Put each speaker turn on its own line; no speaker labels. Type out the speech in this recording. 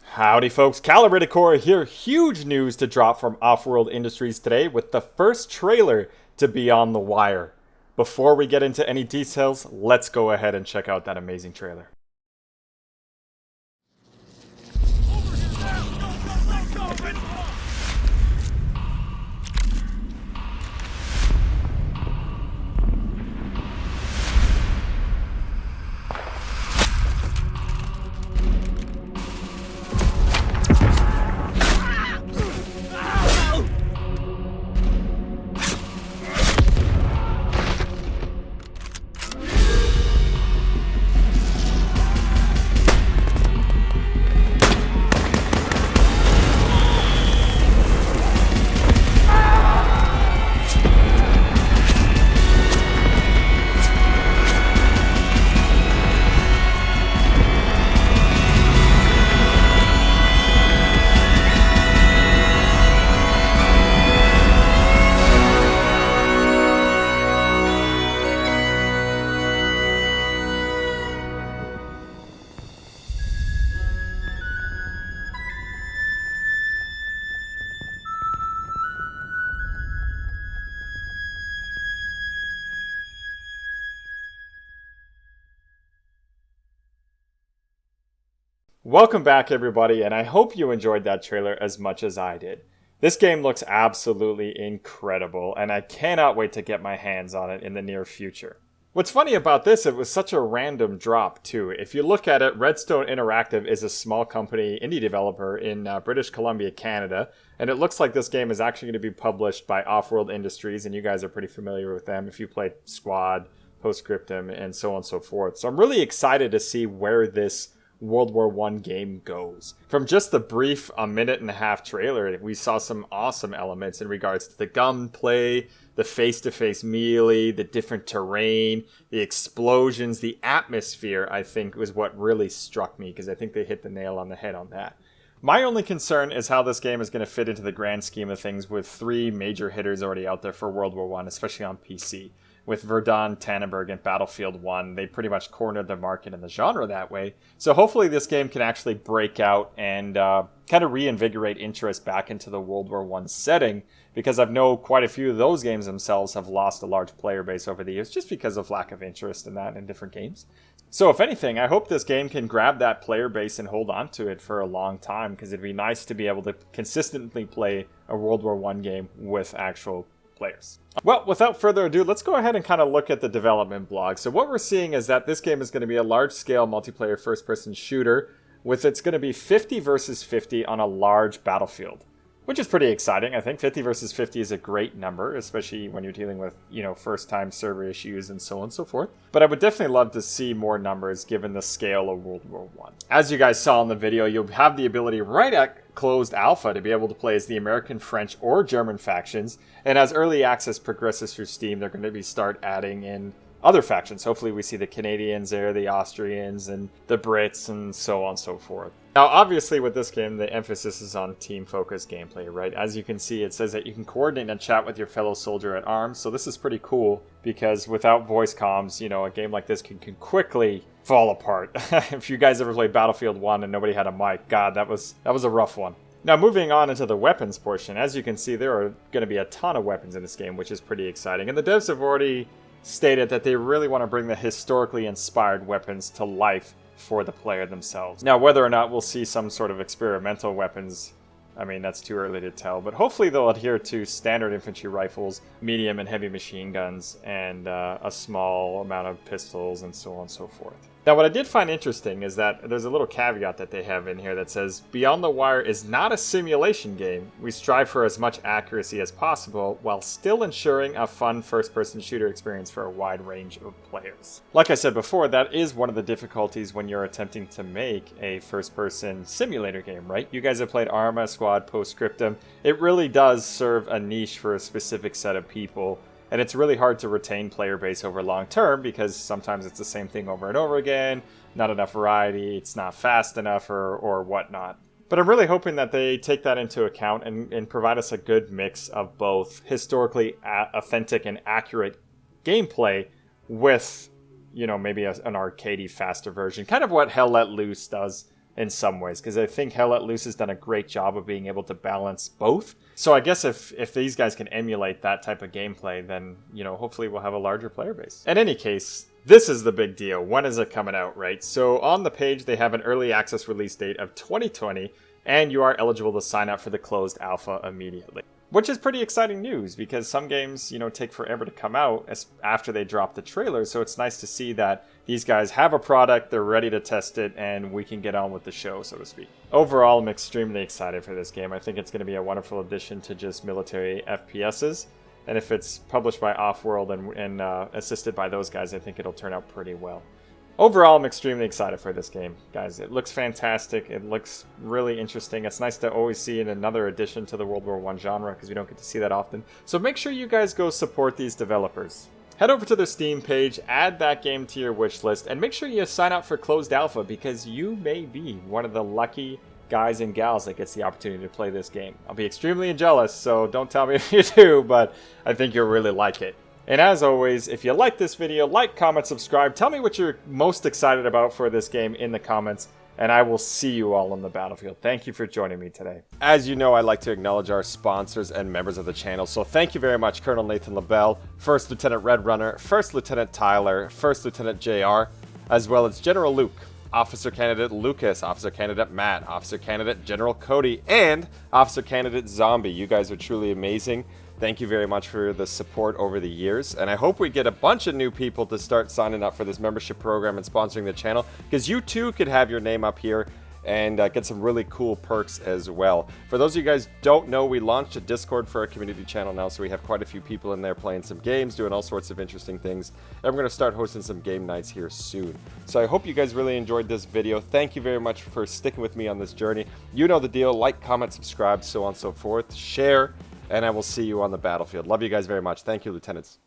Howdy folks, Calibrated.Core here. Huge news to drop from Off-World Industries today with the first trailer to be on the wire. Before we get into any details, let's go ahead and check out that amazing trailer. Welcome back everybody, and I hope you enjoyed that trailer as much as I did. This game looks absolutely incredible, and I cannot wait to get my hands on it in the near future. What's funny about this, it was such a random drop too. If you look at it, Redstone Interactive is a small company, indie developer in British Columbia, Canada, and it looks like this game is actually going to be published by Off-World Industries, and you guys are pretty familiar with them if you played Squad, Postscriptum, and so on and so forth. So I'm really excited to see where this World War I game goes. From just the brief minute-and-a-half trailer, we saw some awesome elements in regards to the gunplay, the face-to-face melee, the different terrain, the explosions, the atmosphere, I think was what really struck me, because I think they hit the nail on the head on that. My only concern is how this game is going to fit into the grand scheme of things with three major hitters already out there for World War I, especially on PC. With Verdun, Tannenberg, and Battlefield 1, they pretty much cornered the market in the genre that way. So hopefully this game can actually break out and kind of reinvigorate interest back into the World War I setting, because I know quite a few of those games themselves have lost a large player base over the years just because of lack of interest in that in different games. So if anything, I hope this game can grab that player base and hold on to it for a long time, because it'd be nice to be able to consistently play a World War I game with actual players. Well, without further ado, let's go ahead and kind of look at the development blog. So what we're seeing is that this game is going to be a large-scale multiplayer first-person shooter with it's going to be 50 versus 50 on a large battlefield, which is pretty exciting. I think 50 versus 50 is a great number, especially when you're dealing with, first-time server issues and so on and so forth. But I would definitely love to see more numbers given the scale of World War I. As you guys saw in the video, you'll have the ability right at closed alpha to be able to play as the American, French, or German factions. And as early access progresses through Steam, they're going to start adding in other factions. Hopefully we see the Canadians there, the Austrians, and the Brits, and so on and so forth. Now, obviously, with this game, the emphasis is on team-focused gameplay, right? As you can see, it says that you can coordinate and chat with your fellow soldier at arms, so this is pretty cool, because without voice comms, a game like this can quickly fall apart. If you guys ever played Battlefield 1 and nobody had a mic, God, that was a rough one. Now, moving on into the weapons portion, as you can see, there are going to be a ton of weapons in this game, which is pretty exciting, and the devs have already stated that they really want to bring the historically inspired weapons to life for the player themselves. Now, whether or not we'll see some sort of experimental weapons, I mean, that's too early to tell, but hopefully they'll adhere to standard infantry rifles, medium and heavy machine guns, and a small amount of pistols, and so on and so forth. Now, what I did find interesting is that there's a little caveat that they have in here that says, Beyond the Wire is not a simulation game. We strive for as much accuracy as possible while still ensuring a fun first-person shooter experience for a wide range of players. Like I said before, that is one of the difficulties when you're attempting to make a first-person simulator game, right? You guys have played Arma, Squad, Postscriptum. It really does serve a niche for a specific set of people. And it's really hard to retain player base over long term because sometimes it's the same thing over and over again, not enough variety, it's not fast enough or whatnot. But I'm really hoping that they take that into account and provide us a good mix of both historically authentic and accurate gameplay with, maybe an arcadey, faster version. Kind of what Hell Let Loose does in some ways, because I think Hell Let Loose has done a great job of being able to balance both. So I guess if these guys can emulate that type of gameplay, then, you know, hopefully we'll have a larger player base. In any case, this is the big deal. When is it coming out, right? So on the page, they have an early access release date of 2020, and you are eligible to sign up for the closed alpha immediately. Which is pretty exciting news, because some games, you know, take forever to come out after they drop the trailer. So it's nice to see that these guys have a product, they're ready to test it, and we can get on with the show, so to speak. Overall, I'm extremely excited for this game. I think it's going to be a wonderful addition to just military FPSs. And if it's published by Offworld and assisted by those guys, I think it'll turn out pretty well. Overall, I'm extremely excited for this game, guys. It looks fantastic. It looks really interesting. It's nice to always see in another addition to the World War I genre, because we don't get to see that often. So make sure you guys go support these developers. Head over to their Steam page, add that game to your wish list, and make sure you sign up for Closed Alpha, because you may be one of the lucky guys and gals that gets the opportunity to play this game. I'll be extremely jealous, so don't tell me if you do, but I think you'll really like it. And as always, if you like this video, like, comment, subscribe. Tell me what you're most excited about for this game in the comments, and I will see you all on the battlefield. Thank you for joining me today. As you know, I like to acknowledge our sponsors and members of the channel, so thank you very much, Colonel Nathan LaBelle, First Lieutenant Red Runner, First Lieutenant Tyler, First Lieutenant JR, as well as General Luke, Officer Candidate Lucas, Officer Candidate Matt, Officer Candidate General Cody, and Officer Candidate Zombie. You guys are truly amazing. Thank you very much for the support over the years, and I hope we get a bunch of new people to start signing up for this membership program and sponsoring the channel, because you too could have your name up here and get some really cool perks as well. For those of you guys who don't know, we launched a Discord for our community channel now, so we have quite a few people in there playing some games, doing all sorts of interesting things, and we're going to start hosting some game nights here soon. So I hope you guys really enjoyed this video. Thank you very much for sticking with me on this journey. You know the deal. Like, comment, subscribe, so on and so forth. Share. And I will see you on the battlefield. Love you guys very much. Thank you, Lieutenants.